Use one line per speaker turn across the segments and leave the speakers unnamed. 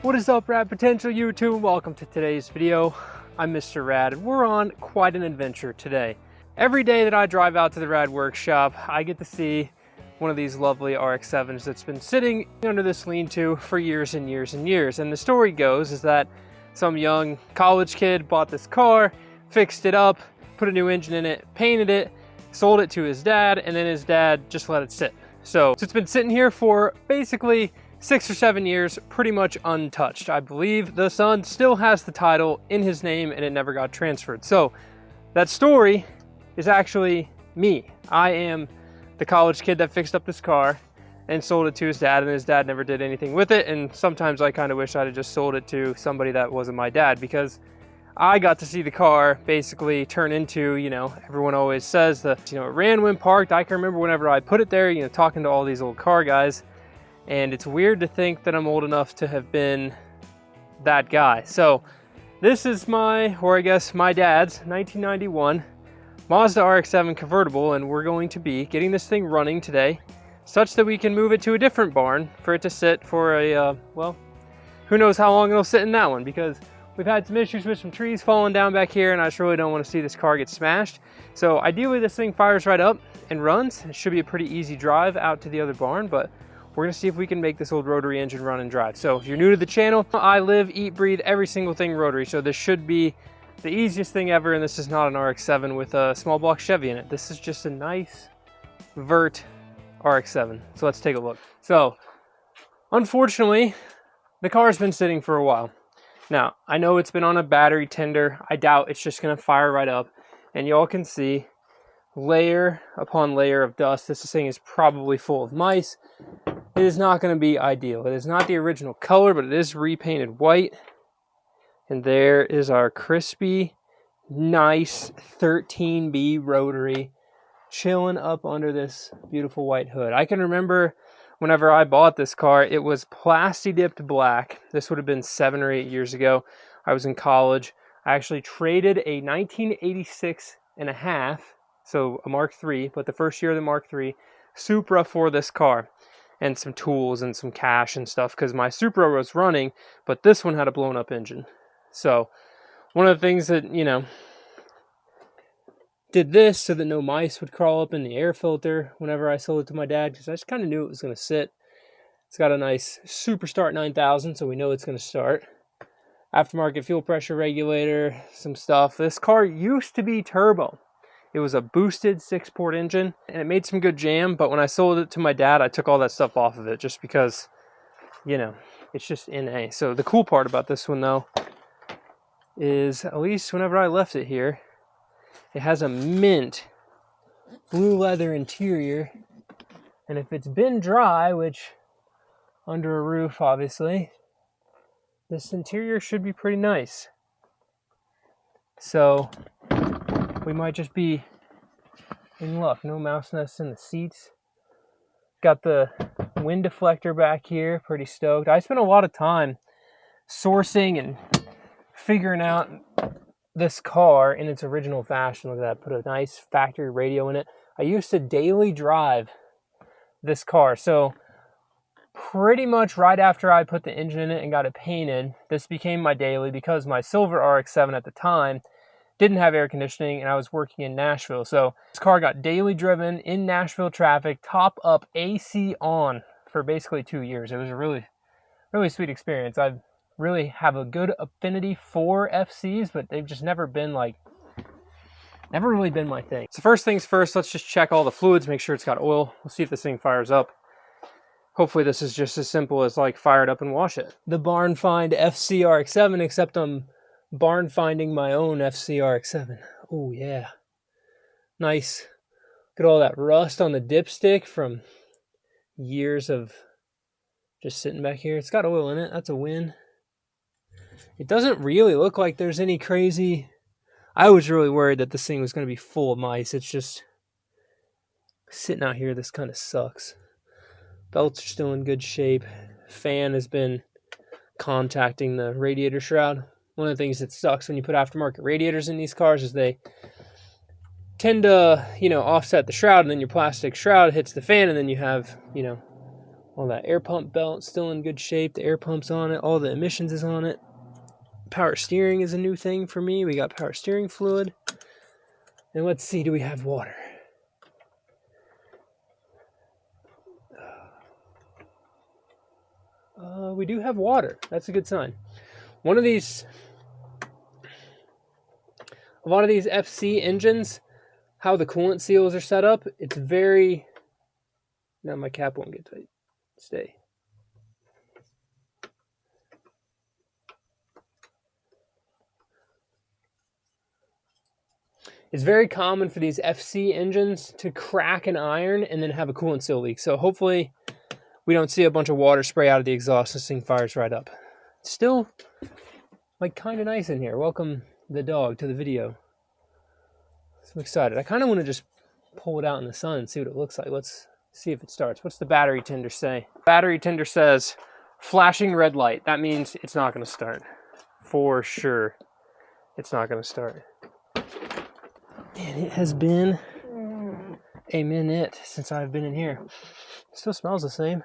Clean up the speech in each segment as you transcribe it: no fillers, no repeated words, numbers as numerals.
What is up, Rad Potential YouTube? Welcome to today's video. I'm Mr. Rad, and we're on quite an adventure today. Every day that I drive out to the Rad workshop, I get to see one of these lovely RX7s that's been sitting under this lean-to for years and years and years. And the story goes is that some young college kid bought this car, fixed it up, put a new engine in it, painted it, sold it to his dad, and then his dad just let it sit. So it's been sitting here for basically 6 or 7 years, pretty much untouched. I believe the son still has the title in his name and it never got transferred. So that story is actually me. I am the college kid that fixed up this car and sold it to his dad, and his dad never did anything with it. And sometimes I kind of wish I'd have just sold it to somebody that wasn't my dad, because I got to see the car basically turn into, everyone always says that, it ran when parked. I can remember whenever I put it there, talking to all these old car guys. And it's weird to think that I'm old enough to have been that guy. So this is my dad's 1991 Mazda RX7 convertible, and we're going to be getting this thing running today such that we can move it to a different barn for it to sit for a, well, who knows how long it'll sit in that one, because we've had some issues with some trees falling down back here, and I just really don't want to see this car get smashed. So ideally this thing fires right up and runs. It should be a pretty easy drive out to the other barn, but we're gonna see if we can make this old rotary engine run and drive. So if you're new to the channel, I live, eat, breathe every single thing rotary. So this should be the easiest thing ever, and this is not an RX-7 with a small block Chevy in it. This is just a nice vert RX-7. So let's take a look. So unfortunately, the car's been sitting for a while. Now, I know it's been on a battery tender. I doubt it's just gonna fire right up. And y'all can see layer upon layer of dust. This thing is probably full of mice. It is not going to be ideal. It is not the original color, but it is repainted white. And there is our crispy, nice 13B rotary chilling up under this beautiful white hood. I can remember whenever I bought this car, it was plasti dipped black. This would have been 7 or 8 years ago. I was in college. I actually traded a 1986 and a half, so a Mark III, but the first year of the Mark III, Supra for this car, and some tools and some cash and stuff, because my Supra was running, but this one had a blown up engine. So one of the things that, did this so that no mice would crawl up in the air filter whenever I sold it to my dad, because I just kind of knew it was going to sit. It's got a nice Super Start 9000, so we know it's going to start. Aftermarket fuel pressure regulator, some stuff. This car used to be turbo. It was a boosted 6-port engine, and it made some good jam, but when I sold it to my dad, I took all that stuff off of it just because, it's just NA. So the cool part about this one, though, is at least whenever I left it here, it has a mint blue leather interior, and if it's been dry, which under a roof, obviously, this interior should be pretty nice. So we might just be in luck. No mouse nests in the seats. Got the wind deflector back here. Pretty stoked. I spent a lot of time sourcing and figuring out this car in its original fashion. Look at that. Put a nice factory radio in it. I used to daily drive this car. So pretty much right after I put the engine in it and got it painted, this became my daily, because my silver RX-7 at the time didn't have air conditioning, and I was working in Nashville. So this car got daily driven in Nashville traffic, top up, AC on, for basically 2 years. It was a really, really sweet experience. I really have a good affinity for FCs, but they've just never really been my thing. So first things first, let's just check all the fluids, make sure it's got oil. We'll see if this thing fires up. Hopefully this is just as simple as fire it up and wash it. The barn find FC RX-7, except I'm barn finding my own FC RX-7. Oh yeah, nice. Look at all that rust on the dipstick from years of just sitting back here. It's got oil in it. That's a win. It doesn't really look like there's any crazy. I was really worried that this thing was going to be full of mice. It's just sitting out here. This kind of sucks. Belts are still in good shape. Fan has been contacting the radiator shroud. One of the things that sucks when you put aftermarket radiators in these cars is they tend to, offset the shroud, and then your plastic shroud hits the fan, and then you have, All that air pump belt still in good shape. The air pump's on it. All the emissions is on it. Power steering is a new thing for me. We got power steering fluid. And let's see, do we have water? We do have water. That's a good sign. A lot of these FC engines, how the coolant seals are set up, it's very... Now my cap won't get tight. Stay. It's very common for these FC engines to crack an iron and then have a coolant seal leak. So hopefully we don't see a bunch of water spray out of the exhaust. This thing fires right up. It's still like kind of nice in here. Welcome the dog to the video. I'm excited. I kind of want to just pull it out in the sun and see what it looks like. Let's see if it starts. What's the battery tender say? Battery tender says flashing red light. That means it's not going to start. For sure. It's not going to start. And it has been a minute since I've been in here. It still smells the same.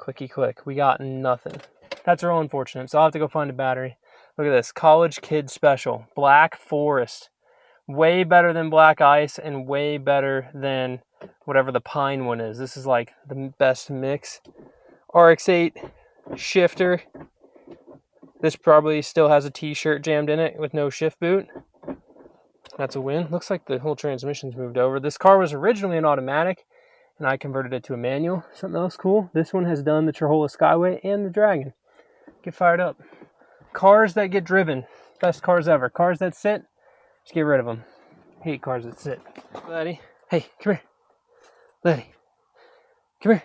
Clicky click. We got nothing. That's real unfortunate. So I'll have to go find a battery. Look at this. College Kid Special. Black Forest. Way better than Black Ice and way better than whatever the Pine one is. This is like the best mix. RX7 shifter. This probably still has a t-shirt jammed in it with no shift boot. That's a win. Looks like the whole transmission's moved over. This car was originally an automatic, and I converted it to a manual. Something else cool. This one has done the Trohola Skyway and the Dragon. Get fired up. Cars that get driven. Best cars ever. Cars that sit, just get rid of them. Hate cars that sit. Letty. Hey, come here. Letty. Come here.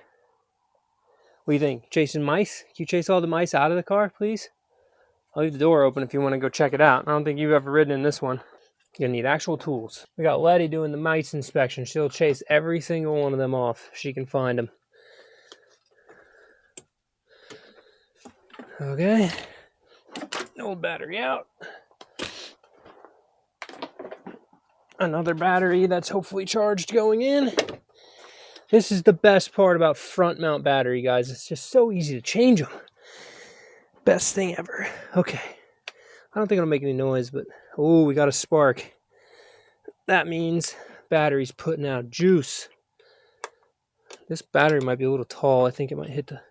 What do you think? Chasing mice? Can you chase all the mice out of the car, please? I'll leave the door open if you want to go check it out. I don't think you've ever ridden in this one. You're going to need actual tools. We got Letty doing the mice inspection. She'll chase every single one of them off if she can find them. Okay. Old battery out. Another battery that's hopefully charged going in. This is the best part about front mount battery, guys. It's just so easy to change them. Best thing ever. Okay. I don't think it'll make any noise, but... Oh, we got a spark. That means battery's putting out juice. This battery might be a little tall. I think it might hit the...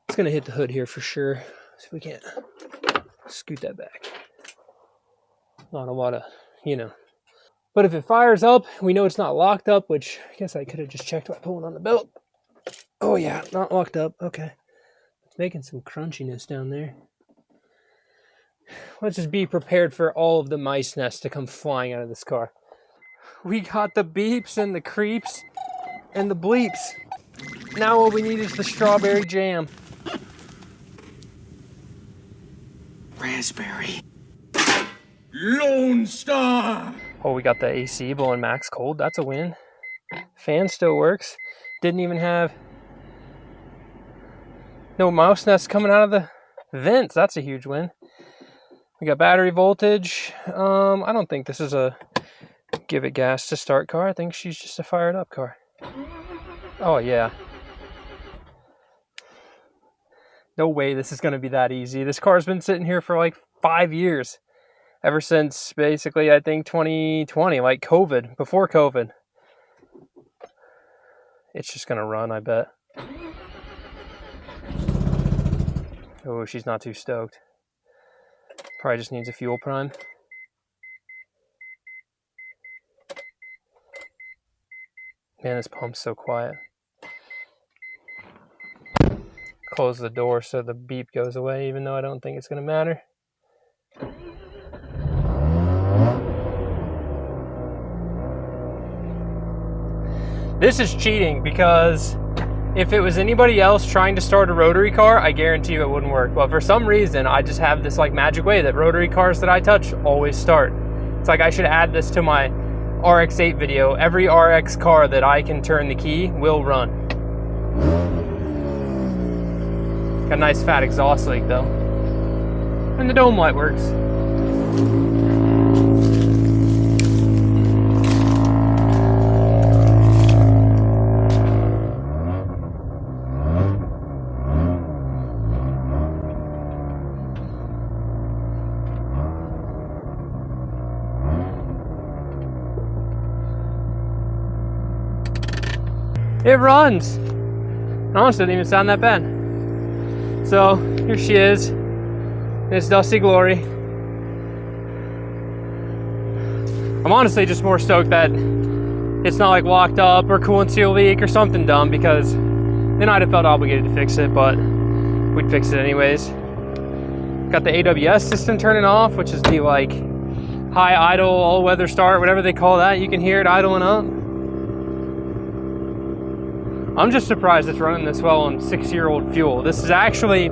It's going to hit the hood here for sure. See if we can't scoot that back. Not a lot of, you know. But if it fires up, we know it's not locked up, which I guess I could have just checked by pulling on the belt. Oh yeah, not locked up. Okay. It's making some crunchiness down there. Let's just be prepared for all of the mice nests to come flying out of this car. We got the beeps and the creeps and the bleeps. Now all we need is the strawberry jam.
Raspberry. Lone Star.
Oh, we got the AC blowing max cold. That's a win. Fan still works. Didn't even have no mouse nests coming out of the vents. That's a huge win. We got battery voltage. I don't think this is a give it gas to start car. I think she's just a fired up car. Oh yeah. No way this is going to be that easy. This car's been sitting here for like 5 years. Ever since basically, I think 2020, like COVID, before COVID. It's just going to run, I bet. Oh, she's not too stoked. Probably just needs a fuel prime. Man, this pump's so quiet. Close the door so the beep goes away, even though I don't think it's going to matter. This is cheating because if it was anybody else trying to start a rotary car, I guarantee you it wouldn't work. But for some reason, I just have this like magic way that rotary cars that I touch always start. It's like I should add this to my RX8 video. Every RX car that I can turn the key will run. Got a nice fat exhaust leak though. And the dome light works. It runs. Honestly, it didn't even sound that bad. So here she is in its dusty glory. I'm honestly just more stoked that it's not like locked up or coolant seal leak or something dumb, because then I'd have felt obligated to fix it, but we'd fix it anyways. Got the AWS system turning off, which is the like high idle all-weather start, whatever they call that. You can hear it idling up. I'm just surprised it's running this well on 6-year-old fuel. This is actually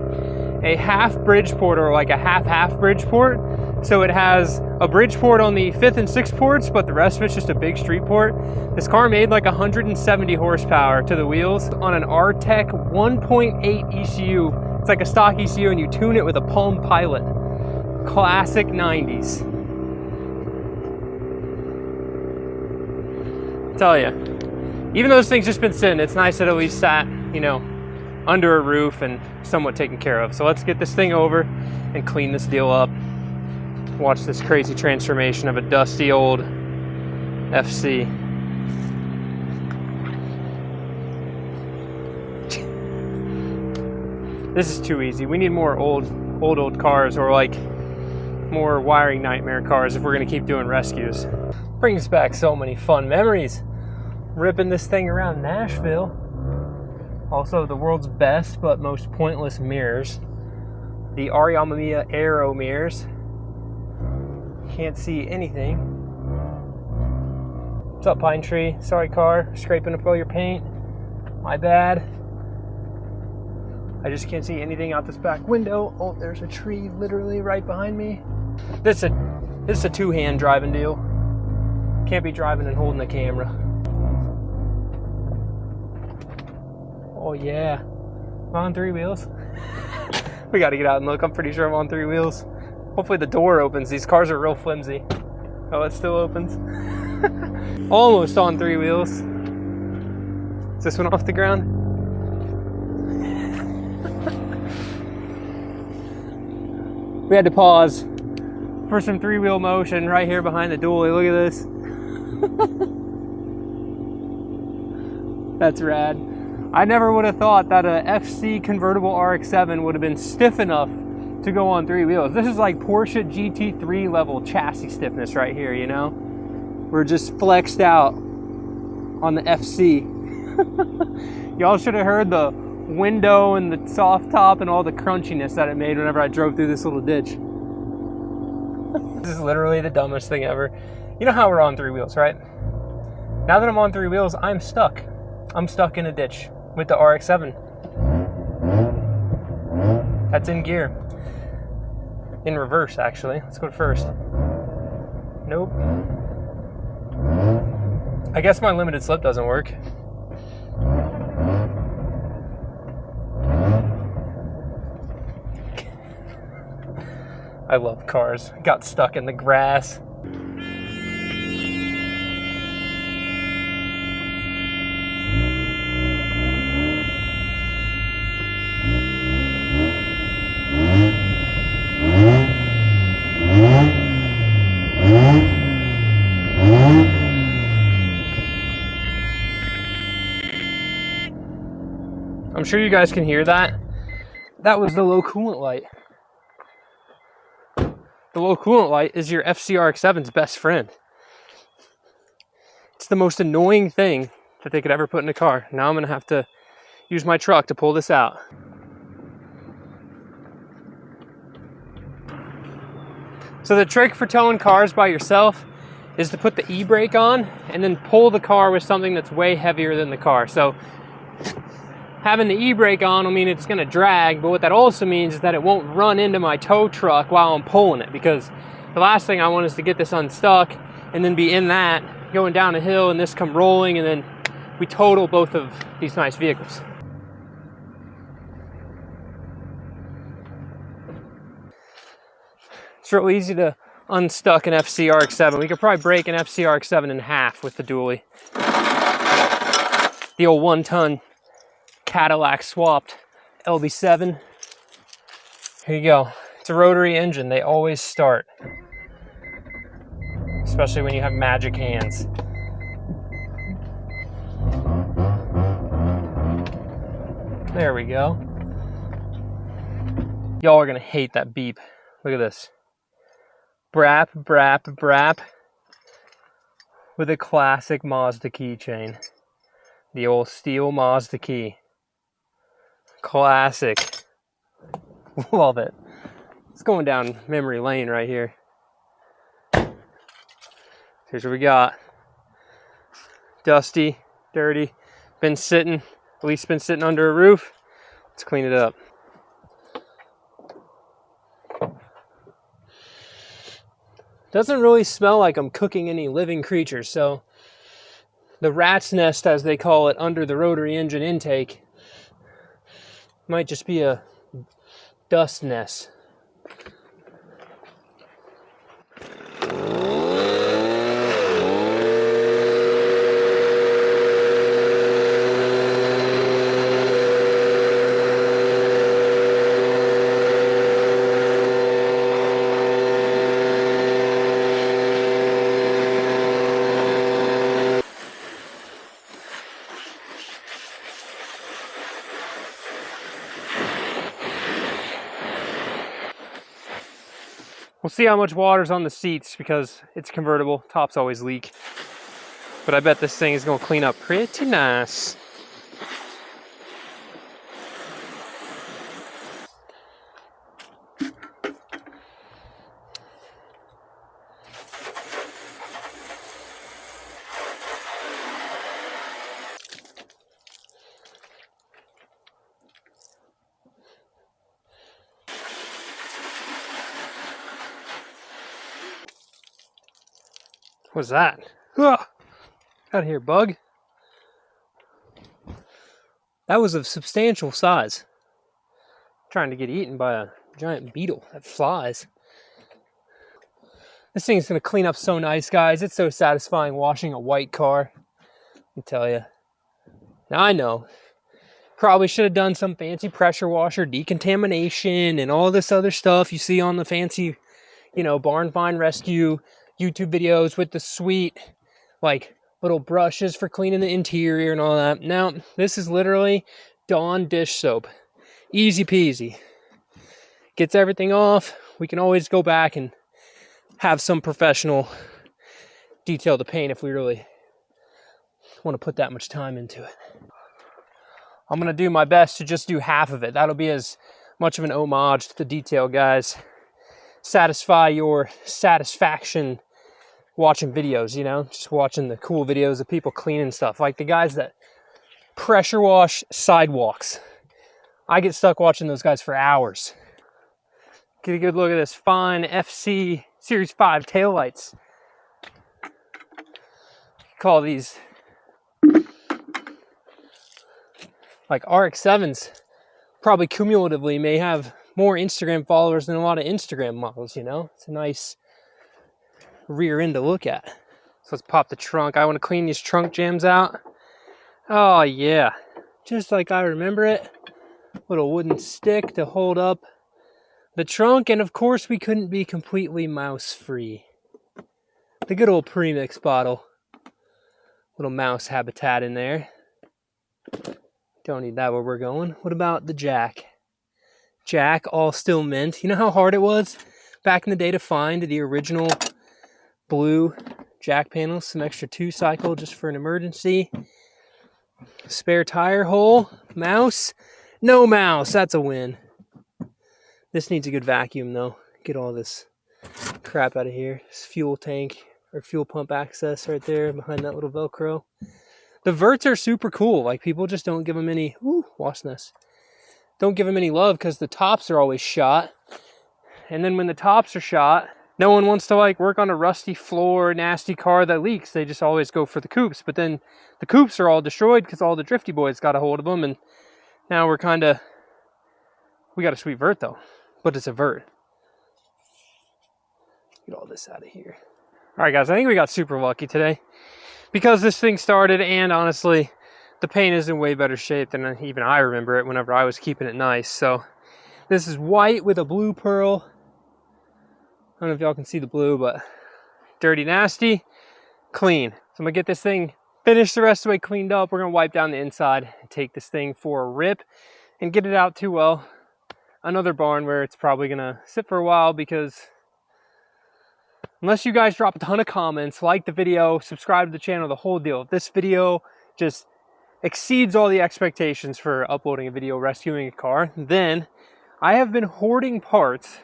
a half Bridgeport, or like a half Bridgeport. So it has a Bridgeport on the 5th and 6th ports, but the rest of it's just a big street port. This car made like 170 horsepower to the wheels on an R-Tech 1.8 ECU. It's like a stock ECU, and you tune it with a Palm Pilot. Classic 90s. Tell you, even though this thing's just been sitting, it's nice that at least sat, you know, under a roof and somewhat taken care of. So let's get this thing over and clean this deal up. Watch this crazy transformation of a dusty old FC. This is too easy. We need more old cars, or like more wiring nightmare cars, if we're gonna keep doing rescues. Brings back so many fun memories. Ripping this thing around Nashville. Also the world's best but most pointless mirrors. The Ariamamiya Aero mirrors. Can't see anything. What's up, Pine Tree? Sorry, car. Scraping up all your paint. My bad. I just can't see anything out this back window. Oh, there's a tree literally right behind me. This is a two-hand driving deal. Can't be driving and holding the camera. Oh yeah. I'm on 3 wheels. We gotta get out and look. I'm pretty sure I'm on 3 wheels. Hopefully the door opens. These cars are real flimsy. Oh, it still opens. Almost on 3 wheels. Is this one off the ground? We had to pause for some 3-wheel motion right here behind the dually. Look at this. That's rad. I never would have thought that a FC convertible RX7 would have been stiff enough to go on 3 wheels. This is like Porsche GT3 level chassis stiffness right here, you know? We're just flexed out on the FC. Y'all should have heard the window and the soft top and all the crunchiness that it made whenever I drove through this little ditch. This is literally the dumbest thing ever. You know how we're on 3 wheels, right? Now that I'm on 3 wheels, I'm stuck. I'm stuck in a ditch with the RX7. That's in gear. In reverse, actually. Let's go to first. Nope. I guess my limited slip doesn't work. I love cars. Got stuck in the grass. I'm sure you guys can hear that. That was the low coolant light. The low coolant light is your FCRX7's best friend. It's the most annoying thing that they could ever put in a car. Now I'm gonna have to use my truck to pull this out. So the trick for towing cars by yourself is to put the e-brake on and then pull the car with something that's way heavier than the car. So having the e-brake on will mean it's gonna drag, but what that also means is that it won't run into my tow truck while I'm pulling it, because the last thing I want is to get this unstuck and then be in that, going down a hill, and this come rolling, and then we total both of these nice vehicles. It's real easy to unstuck an FCRX7. We could probably break an FCRX7 in half with the dually. The old 1-ton Cadillac swapped LB7. Here you go. It's a rotary engine. They always start, especially when you have magic hands. There we go. Y'all are gonna hate that beep. Look at this. Brap, brap, brap. With a classic Mazda keychain. The old steel Mazda key. Classic. Love it. It's going down memory lane right here. Here's what we got. Dusty, dirty, been sitting, at least been sitting under a roof. Let's clean it up. Doesn't really smell like I'm cooking any living creatures, so the rat's nest, as they call it, under the rotary engine intake might just be a dust nest. We'll see how much water's on the seats because it's convertible. Tops always leak. But I bet this thing is going to clean up pretty nice. What's that? Ugh. Out of here, bug. That was of substantial size. Trying to get eaten by a giant beetle that flies. This thing's gonna clean up so nice, guys. It's so satisfying washing a white car. I tell you. Now I know. Probably should have done some fancy pressure washer decontamination and all this other stuff you see on the fancy, barn find rescue YouTube videos with the sweet, little brushes for cleaning the interior and all that. Now, this is literally Dawn dish soap. Easy peasy. Gets everything off. We can always go back and have some professional detail to paint if we really want to put that much time into it. I'm going to do my best to just do half of it. That'll be as much of an homage to the detail, guys. Satisfy your satisfaction watching videos, just watching the cool videos of people cleaning stuff, like the guys that pressure wash sidewalks. I get stuck watching those guys for hours. Get a good look at this fine FC Series 5 taillights. Call these like RX7s. Probably cumulatively may have more Instagram followers than a lot of Instagram models, It's a nice rear end to look at. So let's pop the trunk. I want to clean these trunk jams out. Oh yeah, just like I remember it. Little wooden stick to hold up the trunk, and of course we couldn't be completely mouse free. The good old premix bottle. Little mouse habitat in there. Don't need that where we're going. What about the jack? Jack, all still mint. You know how hard it was back in the day to find the original blue jack panels, some extra 2-cycle just for an emergency. Spare tire hole, mouse, no mouse, that's a win. This needs a good vacuum though. Get all this crap out of here. This fuel tank or fuel pump access right there behind that little Velcro. The verts are super cool. People just don't give them any, wasp nest. Don't give them any love because the tops are always shot. And then when the tops are shot, no one wants to work on a rusty floor, nasty car that leaks. They just always go for the coupes. But then the coupes are all destroyed because all the drifty boys got a hold of them. And now we got a sweet vert though. But it's a vert. Get all this out of here. All right, guys, I think we got super lucky today. Because this thing started, and honestly, the paint is in way better shape than even I remember it whenever I was keeping it nice. So this is white with a blue pearl. I don't know if y'all can see the blue, but dirty, nasty, clean. So I'm gonna get this thing finished the rest of the way cleaned up. We're gonna wipe down the inside and take this thing for a rip and get it out to, well, another barn where it's probably gonna sit for a while, because unless you guys drop a ton of comments, like the video, subscribe to the channel, the whole deal. If this video just exceeds all the expectations for uploading a video rescuing a car, then I have been hoarding parts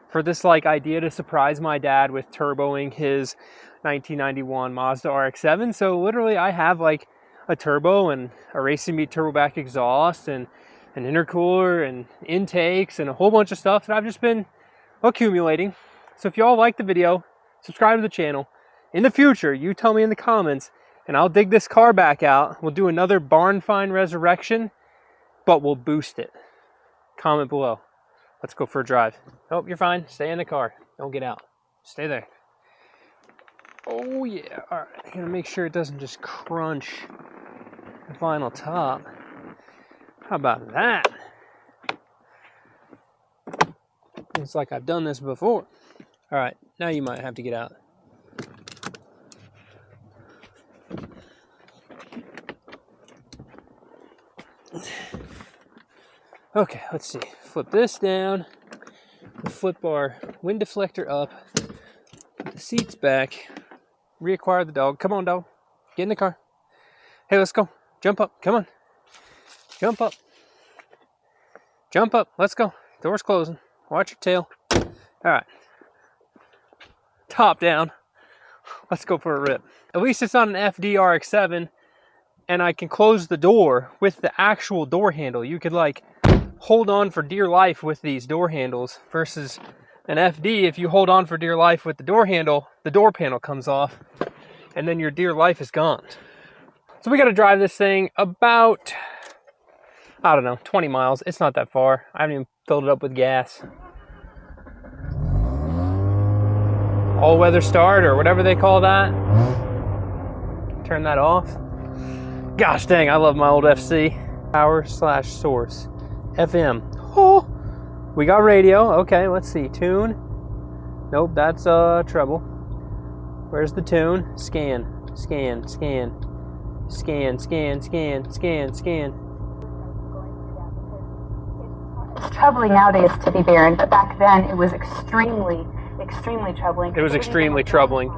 for this like idea to surprise my dad with turboing his 1991 Mazda RX7. So literally I have like a turbo and a Racing Meat turbo back exhaust and an intercooler and intakes and a whole bunch of stuff that I've just been accumulating. So if y'all like the video, subscribe to the channel. In the future, you tell me in the comments and I'll dig this car back out. We'll do another barn find resurrection, but we'll boost it. Comment below. Let's go for a drive. Oh, you're fine. Stay in the car. Don't get out. Stay there. Oh yeah. All right. I'm gonna make sure it doesn't just crunch the vinyl top. How about that? It's like I've done this before. All right. Now you might have to get out. Okay, let's see. Flip this down. We'll flip our wind deflector up. Put the seats back. Reacquire the dog. Come on, dog. Get in the car. Hey, let's go. Jump up. Come on. Jump up. Jump up. Let's go. Door's closing. Watch your tail. All right. Top down. Let's go for a rip. At least it's not an FD RX7, and I can close the door with the actual door handle. You could like hold on for dear life with these door handles versus an FD. If you hold on for dear life with the door handle, the door panel comes off and then your dear life is gone. So we got to drive this thing about, I don't know, 20 miles. It's not that far. I haven't even filled it up with gas. All-weather start or whatever they call that. Turn that off. Gosh dang, I love my old FC. Power/source. FM. Oh, we got radio. Okay, let's see. Tune. Nope, that's treble. Where's the tune? Scan, scan, scan, scan, scan, scan, scan, scan.
It's troubling nowadays to be barren, but back then it was extremely troubling.
It was extremely troubling.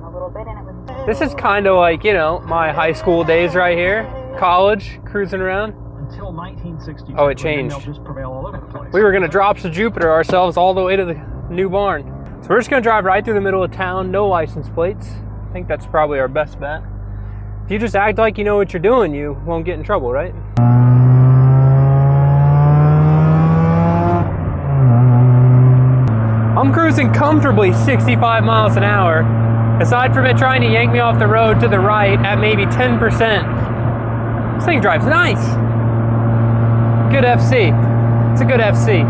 This is kind of like, you know, my high school days right here. College, cruising around.
Until 1962.
Oh, it changed.
Just prevail all over the place.
We were going to drop to Jupiter ourselves all the way to the new barn. So we're just going to drive right through the middle of town, no license plates. I think that's probably our best bet. If you just act like you know what you're doing, you won't get in trouble, right? I'm cruising comfortably 65 miles an hour. Aside from it trying to yank me off the road to the right at maybe 10%. This thing drives nice. Good FC. It's a good FC.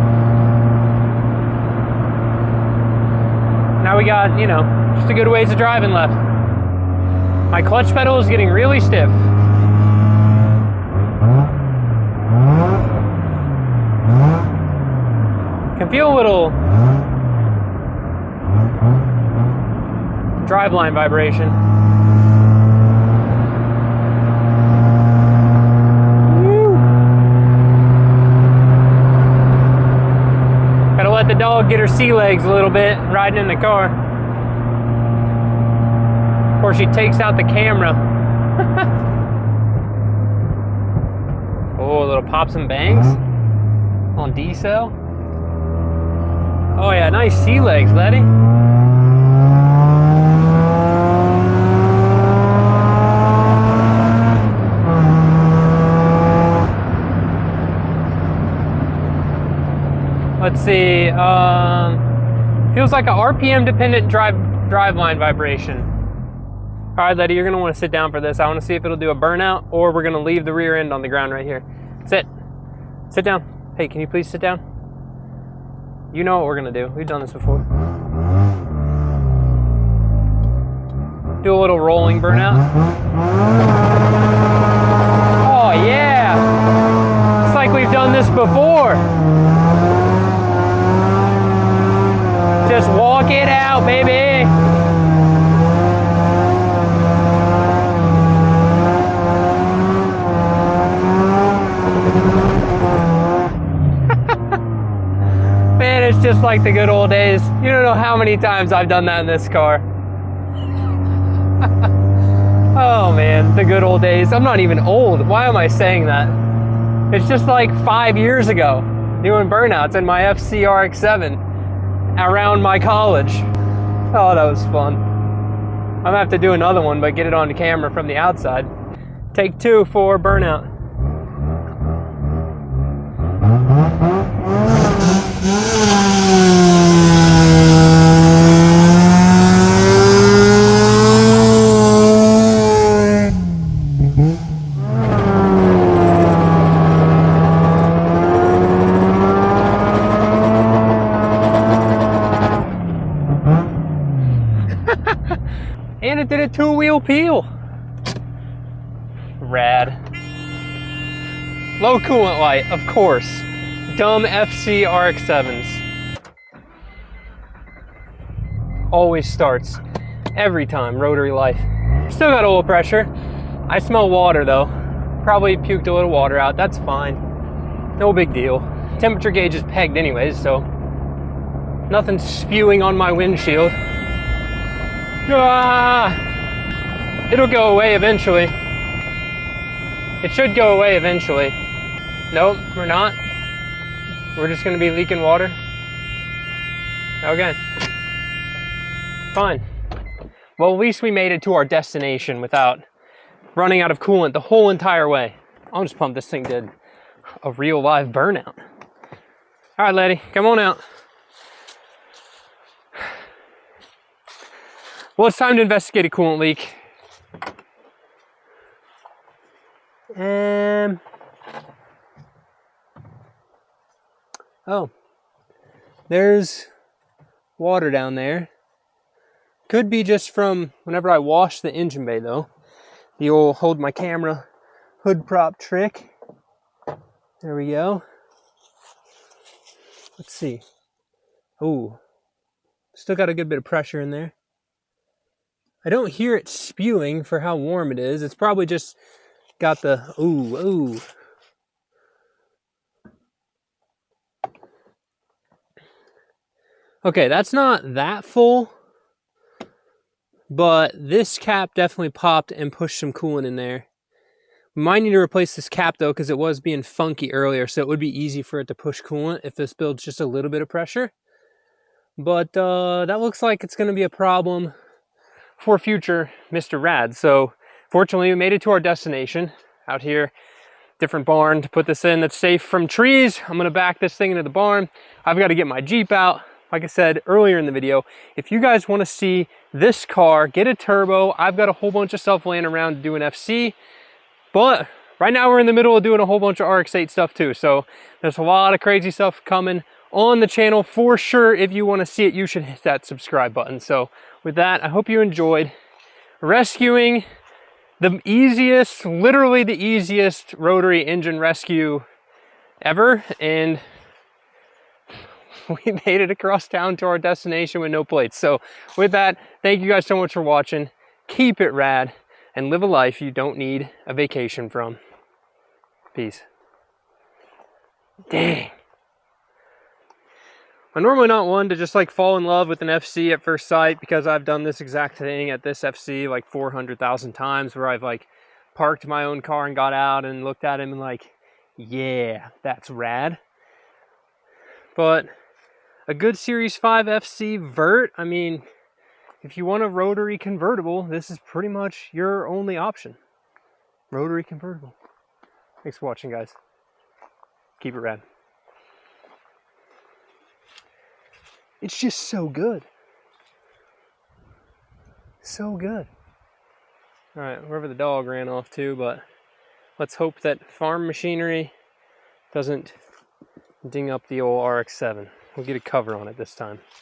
Now we got, you know, just a good ways of driving left. My clutch pedal is getting really stiff. Can feel a little driveline vibration. Gotta let the dog get her sea legs a little bit riding in the car. Or she takes out the camera. Oh, a little pops and bangs on D-cell. Oh yeah, nice sea legs, Letty. Let's see, feels like a RPM dependent driveline vibration. All right, Letty, you're gonna wanna sit down for this. I wanna see if it'll do a burnout or we're gonna leave the rear end on the ground right here. Sit down. Hey, can you please sit down? You know what we're gonna do. We've done this before. Do a little rolling burnout. Oh yeah! It's like we've done this before. Just walk it out, baby. It's just like the good old days. You don't know how many times I've done that in this car. Oh man, the good old days. I'm not even old. Why am I saying that? It's just like 5 years ago, doing burnouts in my FC RX7 around my college. Oh, that was fun. I'm gonna have to do another one, but get it on the camera from the outside. Take 2 for Burnout. And it did a 2-wheel peel. Rad. Low coolant light, of course. Dumb FC RX7s. Always starts. Every time, rotary life. Still got oil pressure. I smell water though. Probably puked a little water out, that's fine. No big deal. Temperature gauge is pegged anyways, so nothing's spewing on my windshield. Ah! It'll go away eventually. It should go away eventually. Nope, we're not. We're just gonna be leaking water. Okay. Fine. Well, at least we made it to our destination without running out of coolant the whole entire way. I'll just pump this thing did a real live burnout. All right, lady, come on out. Well, it's time to investigate a coolant leak. Oh, there's water down there. Could be just from whenever I wash the engine bay though. The old hold my camera hood prop trick. There we go. Let's see. Ooh, still got a good bit of pressure in there. I don't hear it spewing for how warm it is. It's probably just got the ooh. Okay, that's not that full, but this cap definitely popped and pushed some coolant in there. We might need to replace this cap though, because it was being funky earlier, so it would be easy for it to push coolant if this builds just a little bit of pressure. But that looks like it's going to be a problem for future Mr. Rad. So fortunately we made it to our destination out here. Different barn to put this in that's safe from trees. I'm gonna back this thing into the barn. I've got to get my Jeep out. Like I said earlier in the video, if you guys want to see this car get a turbo, I've got a whole bunch of stuff laying around to do an FC. But right now we're in the middle of doing a whole bunch of RX8 stuff too. So there's a lot of crazy stuff coming on the channel for sure. If you want to see it, you should hit that subscribe button. So with that, I hope you enjoyed rescuing the easiest, literally the easiest rotary engine rescue ever. And we made it across town to our destination with no plates. So with that, thank you guys so much for watching. Keep it rad and live a life you don't need a vacation from. Peace. Dang. I'm normally not one to just like fall in love with an FC at first sight, because I've done this exact thing at this FC like 400,000 times, where I've like parked my own car and got out and looked at him and like, yeah, that's rad. But a good Series 5 FC vert, I mean, if you want a rotary convertible, this is pretty much your only option. Rotary convertible. Thanks for watching, guys. Keep it rad. It's just so good. So good. All right, wherever the dog ran off to, but let's hope that farm machinery doesn't ding up the old RX7. We'll get a cover on it this time.